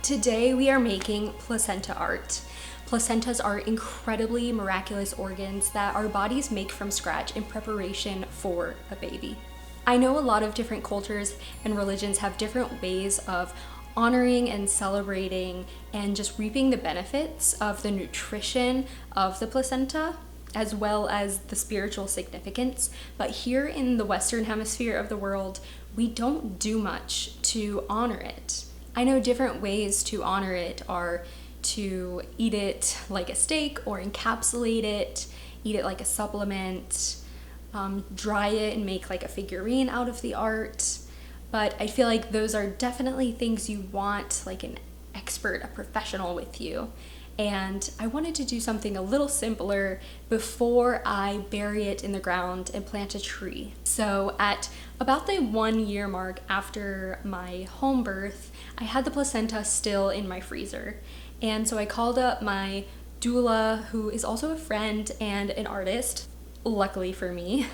Today we are making placenta art. Placentas are incredibly miraculous organs that our bodies make from scratch in preparation for a baby. I know a lot of different cultures and religions have different ways of honoring and celebrating and just reaping the benefits of the nutrition of the placenta, as well as the spiritual significance. But here in the Western Hemisphere of the world, we don't do much to honor it. I know different ways to honor it are to eat it like a steak or encapsulate it, eat it like a supplement, dry it and make like a figurine out of the art. But I feel like those are definitely things you want like an expert, a professional with you. And I wanted to do something a little simpler before I bury it in the ground and plant a tree. So at about the 1 year mark after my home birth, I had the placenta still in my freezer. And so I called up my doula, who is also a friend and an artist, luckily for me.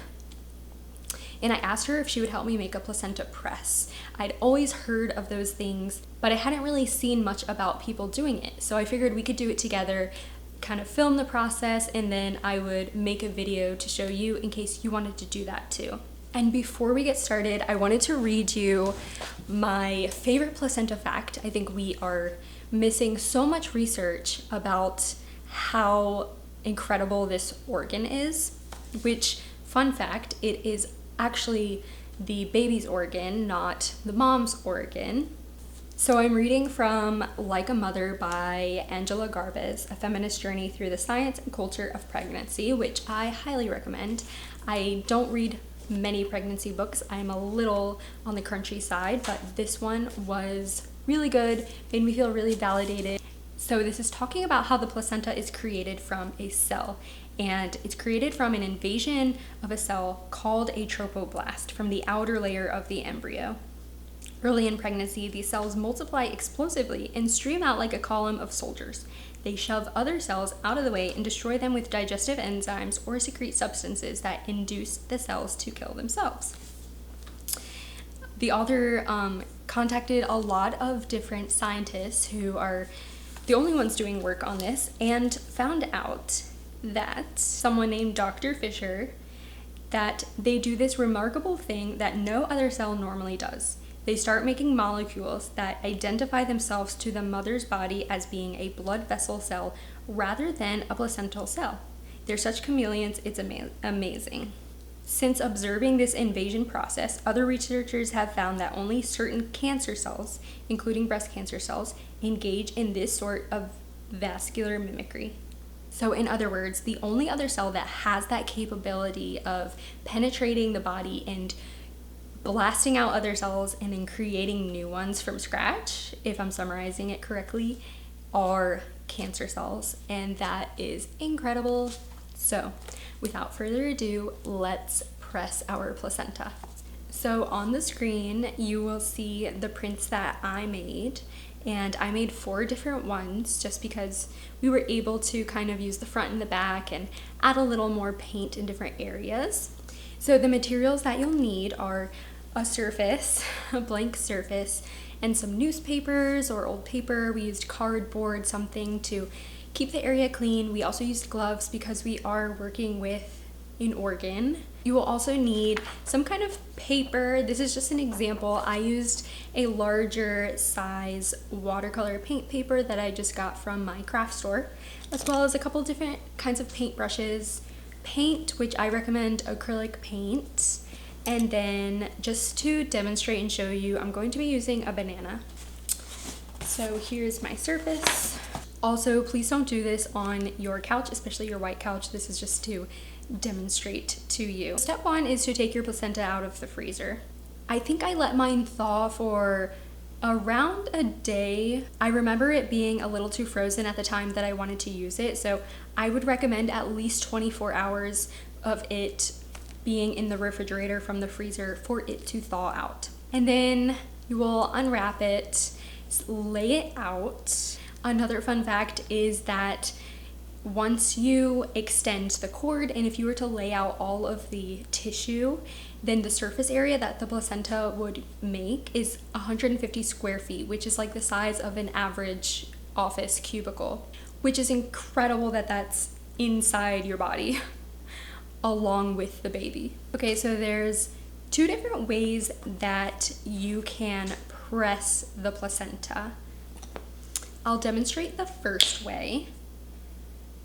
And I asked her if she would help me make a placenta press. I'd always heard of those things, but I hadn't really seen much about people doing it. So I figured we could do it together, kind of film the process, and then I would make a video to show you in case you wanted to do that too. And before we get started, I wanted to read you my favorite placenta fact. I think we are missing so much research about how incredible this organ is, which, fun fact, it is actually the baby's organ, not the mom's organ. So I'm reading from Like a Mother by Angela Garbes, A Feminist Journey Through the Science and Culture of Pregnancy, which I highly recommend. I don't read many pregnancy books. I'm a little on the crunchy side, but this one was really good, made me feel really validated. So this is talking about how the placenta is created from a cell, and it's created from an invasion of a cell called a trophoblast from the outer layer of the embryo. Early in pregnancy, these cells multiply explosively and stream out like a column of soldiers. They shove other cells out of the way and destroy them with digestive enzymes or secrete substances that induce the cells to kill themselves. The author contacted a lot of different scientists who are the only ones doing work on this, and found out that someone named Dr. Fisher, that they do this remarkable thing that no other cell normally does. They start making molecules that identify themselves to the mother's body as being a blood vessel cell rather than a placental cell. They're such chameleons, it's amazing. Since observing this invasion process, other researchers have found that only certain cancer cells, including breast cancer cells, engage in this sort of vascular mimicry. So in other words, the only other cell that has that capability of penetrating the body and blasting out other cells and then creating new ones from scratch, if I'm summarizing it correctly, are cancer cells. And that is incredible. So without further ado, let's press our placenta. So on the screen, you will see the prints that I made, and I made 4 different ones just because we were able to kind of use the front and the back and add a little more paint in different areas. So the materials that you'll need are a surface, a blank surface, and some newspapers or old paper. We used cardboard, something to keep the area clean. We also used gloves because we are working with an organ. You will also need some kind of paper. This is just an example. I used a larger size watercolor paint paper that I just got from my craft store, as well as a couple different kinds of paint brushes, paint, which I recommend acrylic paint. And then just to demonstrate and show you, I'm going to be using a banana. So here's my surface. Also, please don't do this on your couch, especially your white couch. This is just to demonstrate to you. Step 1 is to take your placenta out of the freezer. I think I let mine thaw for around a day. I remember it being a little too frozen at the time that I wanted to use it, so I would recommend at least 24 hours of it being in the refrigerator from the freezer for it to thaw out. And then you will unwrap it, lay it out. Another fun fact is that once you extend the cord, and if you were to lay out all of the tissue, then the surface area that the placenta would make is 150 square feet, which is like the size of an average office cubicle, which is incredible that that's inside your body along with the baby. Okay, so there's two different ways that you can press the placenta. I'll demonstrate the first way.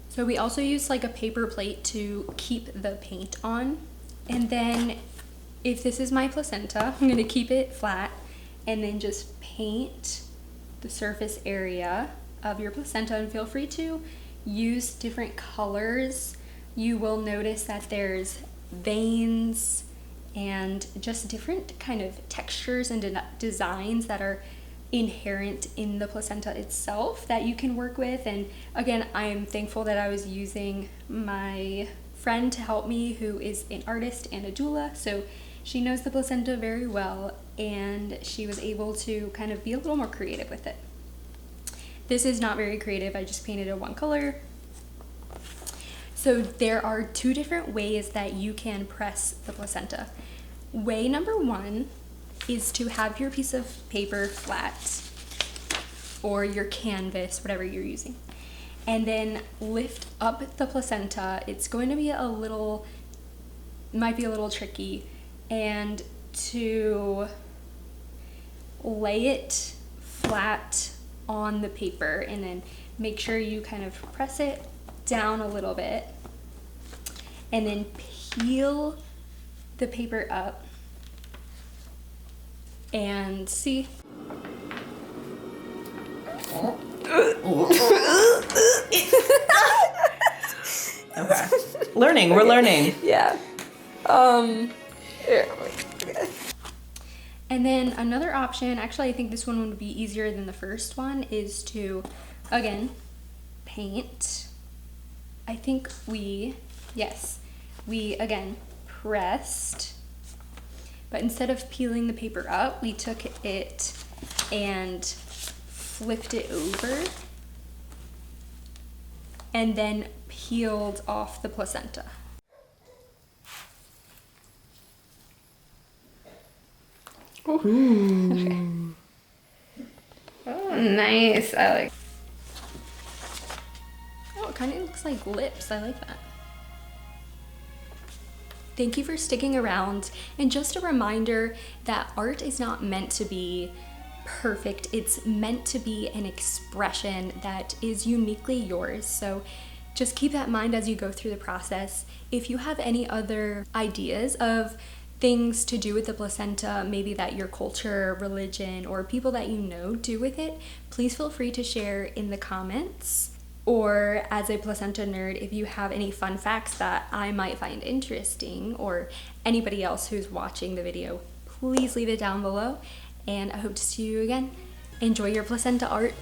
So we also use like a paper plate to keep the paint on. And then if this is my placenta, I'm gonna keep it flat and then just paint the surface area of your placenta, and feel free to use different colors. You will notice that there's veins and just different kind of textures and designs that are inherent in the placenta itself that you can work with. And again, I'm thankful that I was using my friend to help me, who is an artist and a doula, so she knows the placenta very well, and she was able to kind of be a little more creative with it. This is not very creative, I just painted it one color. So there are two different ways that you can press the placenta. Way number one is to have your piece of paper flat, or your canvas, whatever you're using, and then lift up the placenta. It's going to be might be a little tricky, and to lay it flat on the paper, and then make sure you kind of press it down a little bit, and then peel the paper up and see. Okay. Learning, we're learning. Yeah. And then another option, actually I think this one would be easier than the first one, is to, again, paint. I think we again pressed, but instead of peeling the paper up, we took it and flipped it over and then peeled off the placenta. Ooh. Okay. Oh, nice. I like. Oh, it kind of looks like lips. I like that. Thank you for sticking around. And just a reminder that art is not meant to be perfect. It's meant to be an expression that is uniquely yours. So just keep that in mind as you go through the process. If you have any other ideas of things to do with the placenta, maybe that your culture, religion, or people that you know do with it, please feel free to share in the comments. Or as a placenta nerd, if you have any fun facts that I might find interesting, or anybody else who's watching the video, please leave it down below. And I hope to see you again. Enjoy your placenta art.